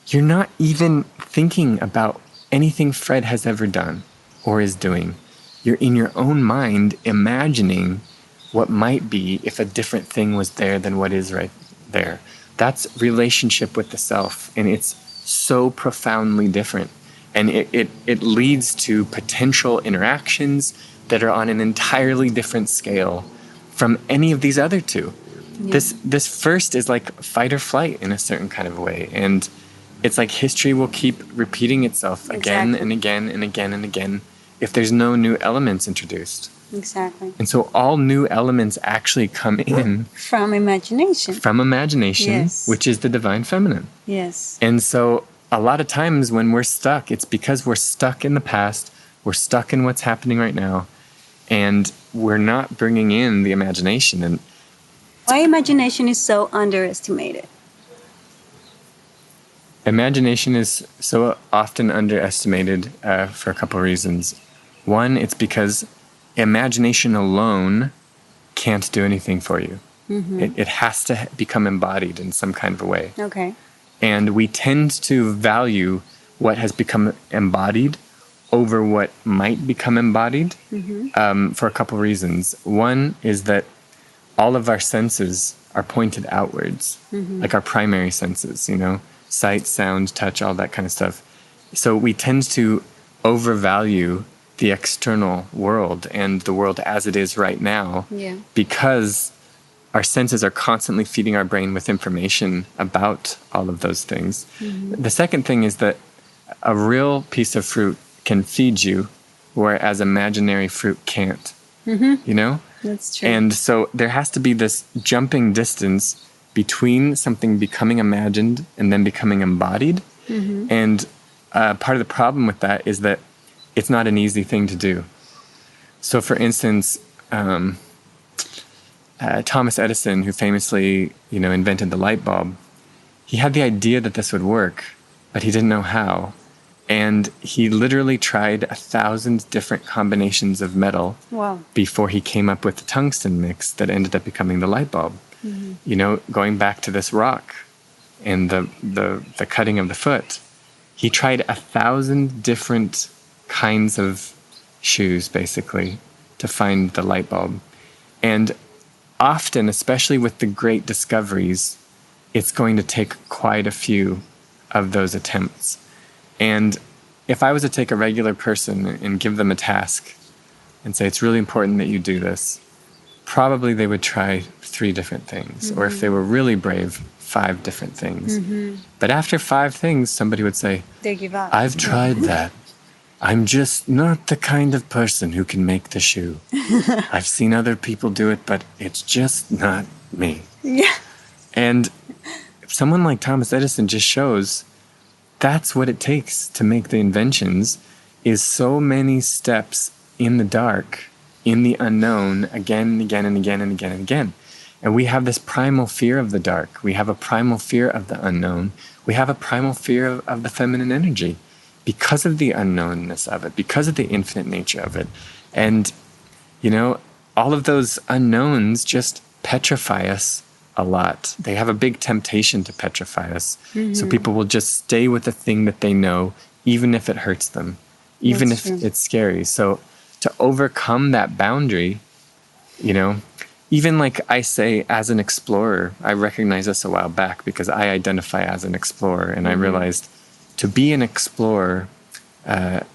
you're not even thinking about anything Fred has ever done or is doing. You're in your own mind imagining what might be if a different thing was there than what is right there. That's relationship with the self, and it's so profoundly different. And it leads to potential interactions that are on an entirely different scale from any of these other two. Yeah. This first is like fight or flight in a certain kind of way. And it's like history will keep repeating itself again and again and again and again if there's no new elements introduced. Exactly. And so all new elements actually come in from imagination. From imagination, yes. Which is the divine feminine. Yes. And so a lot of times when we're stuck, it's because we're stuck in the past, we're stuck in what's happening right now, and we're not bringing in the imagination. And why imagination is so underestimated? Imagination is so often underestimated for a couple of reasons. One, it's because imagination alone can't do anything for you. Mm-hmm. It has to become embodied in some kind of a way. Okay. And we tend to value what has become embodied over what might become embodied for a couple of reasons. One is that all of our senses are pointed outwards, like our primary senses, sight, sound, touch, all that kind of stuff. So we tend to overvalue the external world and the world as it is right now because our senses are constantly feeding our brain with information about all of those things. Mm-hmm. The second thing is that a real piece of fruit can feed you, whereas imaginary fruit can't. Mm-hmm. That's true. And so there has to be this jumping distance between something becoming imagined and then becoming embodied. Mm-hmm. And part of the problem with that is that it's not an easy thing to do. So for instance, Thomas Edison, who famously, invented the light bulb, he had the idea that this would work, but he didn't know how. And he literally tried 1,000 different combinations of metal before he came up with the tungsten mix that ended up becoming the light bulb. Mm-hmm. Going back to this rock and the cutting of the foot, he tried 1,000 different kinds of shoes, basically, to find the light bulb. And often, especially with the great discoveries, it's going to take quite a few of those attempts. And if I was to take a regular person and give them a task and say, it's really important that you do this, probably they would try 3 different things. Mm-hmm. Or if they were really brave, 5 different things. Mm-hmm. But after 5 things, somebody would say, they give up. I've tried that. I'm just not the kind of person who can make the shoe. I've seen other people do it, but it's just not me. Yeah. And someone like Thomas Edison just shows that's what it takes to make the inventions, is so many steps in the dark, in the unknown, again and again and again and again and again. And we have this primal fear of the dark. We have a primal fear of the unknown. We have a primal fear of the feminine energy because of the unknownness of it, because of the infinite nature of it. And, all of those unknowns just petrify us a lot. They have a big temptation to petrify us. Mm-hmm. So people will just stay with the thing that they know, even if it hurts them, even That's if true. It's scary. So to overcome that boundary, even like I say, as an explorer, I recognized this a while back because I identify as an explorer. And I realized to be an explorer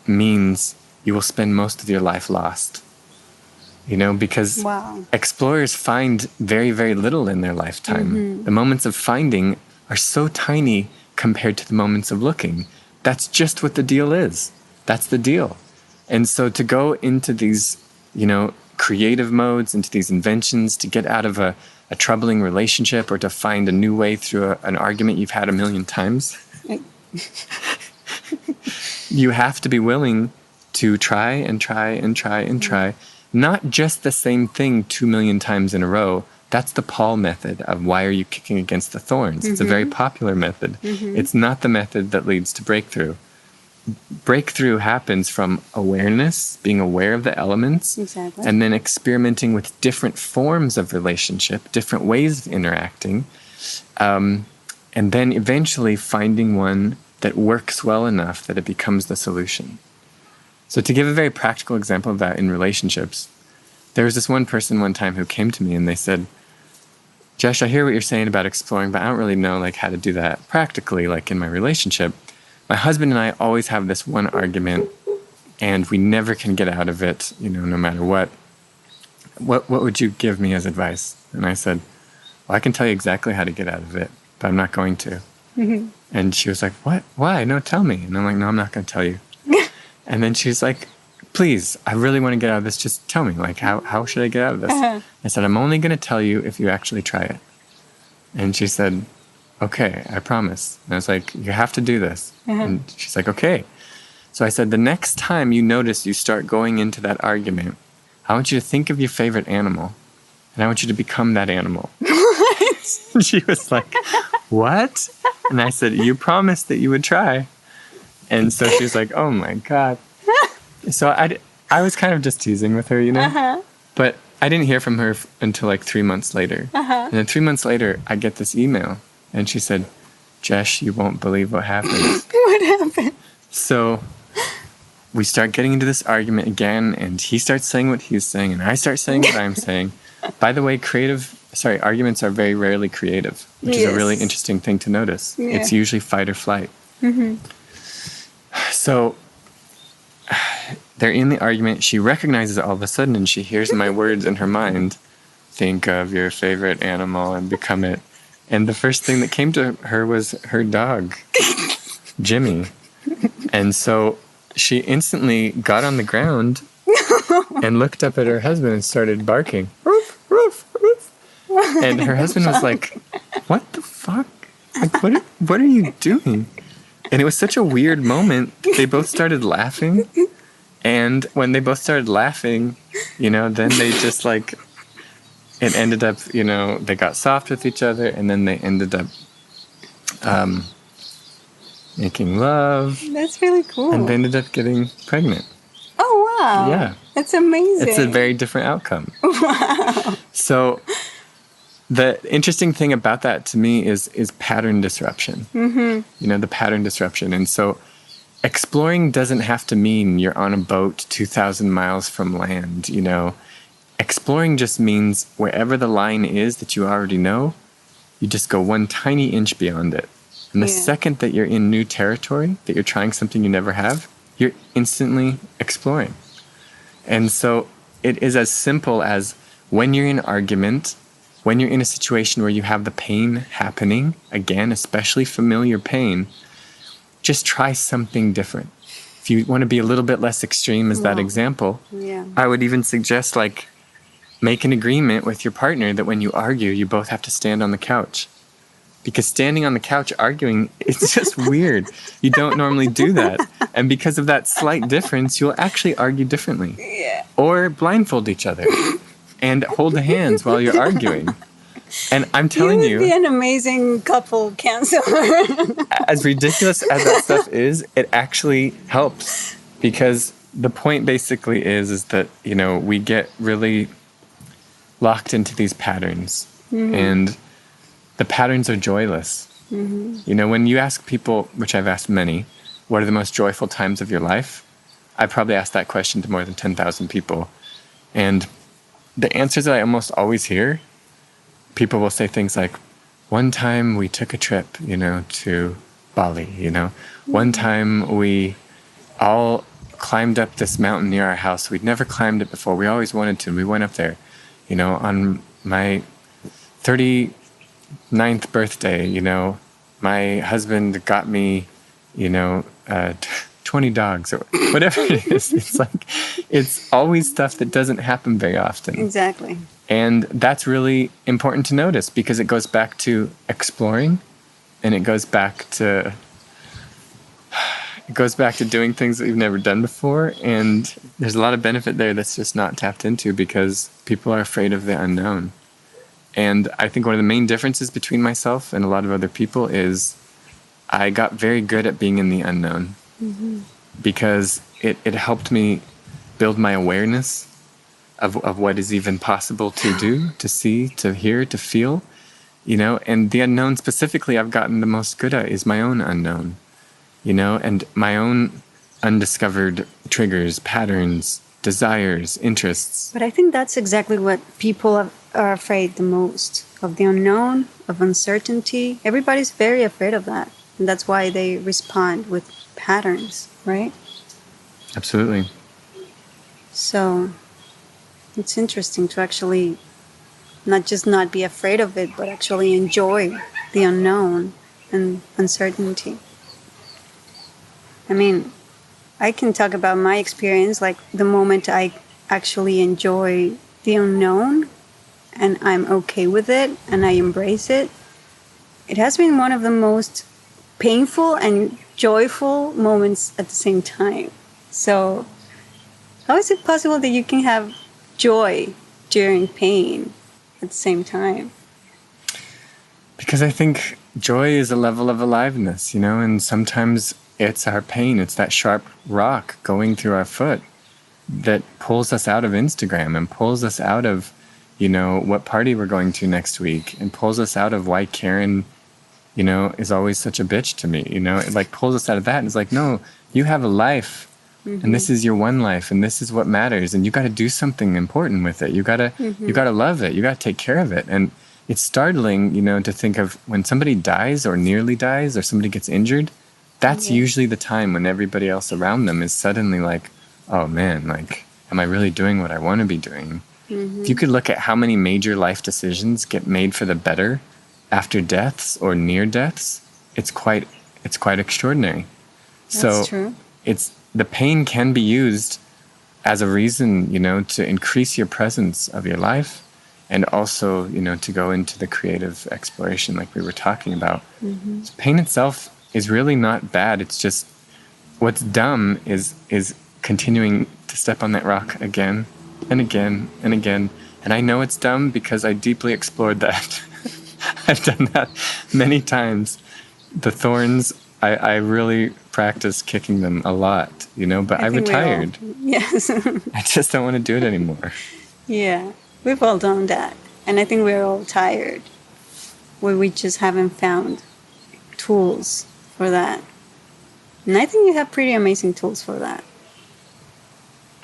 means you will spend most of your life lost. You know, because explorers find very, very little in their lifetime. The moments of finding are so tiny compared to the moments of looking. That's just what the deal is. That's the deal. And so to go into these, you know, creative modes, into these inventions, to get out of a troubling relationship or to find a new way through an argument you've had a million times, you have to be willing to try and try and try and try. Not just the same thing 2 million times in a row. That's the Paul method of why are you kicking against the thorns. It's a very popular method. It's not the method that leads to breakthrough. Breakthrough happens from awareness, being aware of the elements, and then experimenting with different forms of relationship, different ways of interacting, and then eventually finding one that works well enough that it becomes the solution. So to give a very practical example of that in relationships, there was this one person one time who came to me and they said, Jesh, I hear what you're saying about exploring, but I don't really know like how to do that practically, like in my relationship. My husband and I always have this one argument and we never can get out of it, you know, no matter what. What would you give me as advice? And I said, well, I can tell you exactly how to get out of it, but I'm not going to. And she was like, what? Why? No, tell me. And I'm like, no, I'm not going to tell you. And then she's like, please, I really want to get out of this. Just tell me, like, how should I get out of this? I said, I'm only going to tell you if you actually try it. And she said, okay, I promise. And I was like, you have to do this. And she's like, okay. So I said, the next time you notice you start going into that argument, I want you to think of your favorite animal. And I want you to become that animal. What? And she was like, what? And I said, you promised that you would try. And so she was like, oh my God. So I was kind of just teasing with her, you know? But I didn't hear from her until like 3 months later. And then 3 months later, I get this email. And she said, Jesh, you won't believe what happened. What happened? So we start getting into this argument again. And he starts saying what he's saying. And I start saying what I'm saying. By the way, arguments are very rarely creative, which is a really interesting thing to notice. Yeah. It's usually fight or flight. So they're in the argument. She recognizes it all of a sudden and she hears my words in her mind. Think of your favorite animal and become it. And the first thing that came to her was her dog, Jimmy. And so she instantly got on the ground and looked up at her husband and started barking. Roof, roof, roof. And her husband was like, what the fuck? Like, what are you doing? And it was such a weird moment. They both started laughing. And when they both started laughing, you know, then they just like, it ended up, you know, they got soft with each other. And then they ended up making love. That's really cool. And they ended up getting pregnant. Oh, wow. Yeah. That's amazing. It's a very different outcome. Wow. So the interesting thing about that to me is pattern disruption. You know, the pattern disruption. And so exploring doesn't have to mean you're on a boat 2,000 miles from land, you know. Exploring just means wherever the line is that you already know, you just go one tiny inch beyond it. And the second that you're in new territory, that you're trying something you never have, you're instantly exploring. And so it is as simple as when you're in argument, when you're in a situation where you have the pain happening, again, especially familiar pain, just try something different. If you want to be a little bit less extreme as that example, I would even suggest like make an agreement with your partner that when you argue, you both have to stand on the couch. Because standing on the couch arguing, it's just weird. You don't normally do that. And because of that slight difference, you'll actually argue differently. Or blindfold each other and hold hands while you're arguing. And I'm telling you, you would be an amazing couple counselor. As ridiculous as that stuff is, it actually helps. Because the point basically is that, you know, we get really locked into these patterns. And the patterns are joyless. You know, when you ask people, which I've asked many, what are the most joyful times of your life? I probably asked that question to more than 10,000 people. And the answers that I almost always hear, people will say things like, one time we took a trip, to Bali, One time we all climbed up this mountain near our house. We'd never climbed it before. We always wanted to. We went up there, on my 39th birthday, my husband got me, 20 dogs or whatever it is. It's like, it's always stuff that doesn't happen very often. Exactly. And that's really important to notice because it goes back to exploring, and it goes back to doing things that you've never done before. And there's a lot of benefit there that's just not tapped into because people are afraid of the unknown. And I think one of the main differences between myself and a lot of other people is I got very good at being in the unknown, because it helped me build my awareness of what is even possible to do, to see, to hear, to feel, and the unknown specifically I've gotten the most good at is my own unknown, and my own undiscovered triggers, patterns, desires, interests. But I think that's exactly what people are afraid the most of, the unknown, of uncertainty. Everybody's very afraid of that. And that's why they respond with patterns, right? Absolutely. So it's interesting to actually not just not be afraid of it, but actually enjoy the unknown and uncertainty. I mean, I can talk about my experience, like the moment I actually enjoy the unknown and I'm okay with it and I embrace it, it has been one of the most painful and joyful moments at the same time. So how is it possible that you can have joy during pain at the same time? Because I think joy is a level of aliveness, and sometimes it's our pain. It's that sharp rock going through our foot that pulls us out of Instagram and pulls us out of, what party we're going to next week, and pulls us out of why Karen, is always such a bitch to me. It like pulls us out of that. And it's like, no, you have a life, and this is your one life, and this is what matters, and you got to do something important with it. You got to love it. You got to take care of it. And it's startling, to think of when somebody dies or nearly dies or somebody gets injured. That's usually the time when everybody else around them is suddenly like, oh man, like, am I really doing what I want to be doing? If you could look at how many major life decisions get made for the better after deaths or near deaths, it's quite extraordinary. That's true. The pain can be used as a reason, to increase your presence of your life, and also, to go into the creative exploration like we were talking about. So pain itself is really not bad. It's just what's dumb is continuing to step on that rock again and again and again. And I know it's dumb because I deeply explored that. I've done that many times. The thorns, I really practice kicking them a lot, but I retired. Yes. I just don't want to do it anymore. Yeah, we've all done that. And I think we're all tired, where we just haven't found tools for that. And I think you have pretty amazing tools for that.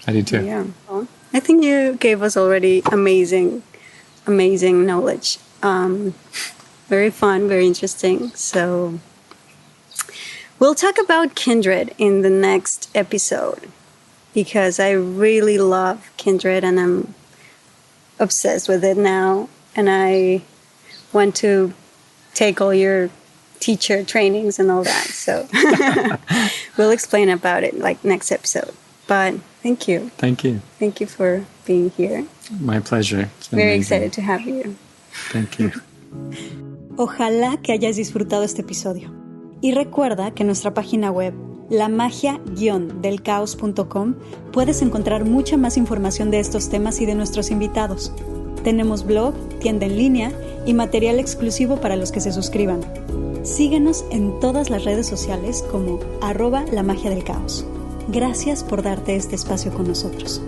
I do too. Yeah. I think you gave us already amazing knowledge. Very fun, very interesting. So we'll talk about KÍNDRED in the next episode, because I really love KÍNDRED and I'm obsessed with it now. And I want to take all your teacher trainings and all that. So we'll explain about it like next episode. But thank you. Thank you. Thank you for being here. My pleasure. It's been Very amazing. excited to have you. Thank you. Ojalá que hayas disfrutado este episodio. Y recuerda que en nuestra página web, lamagia-delcaos.com, puedes encontrar mucha más información de estos temas y de nuestros invitados. Tenemos blog, tienda en línea y material exclusivo para los que se suscriban. Síguenos en todas las redes sociales como @lamagiadelcaos. Gracias por darte este espacio con nosotros.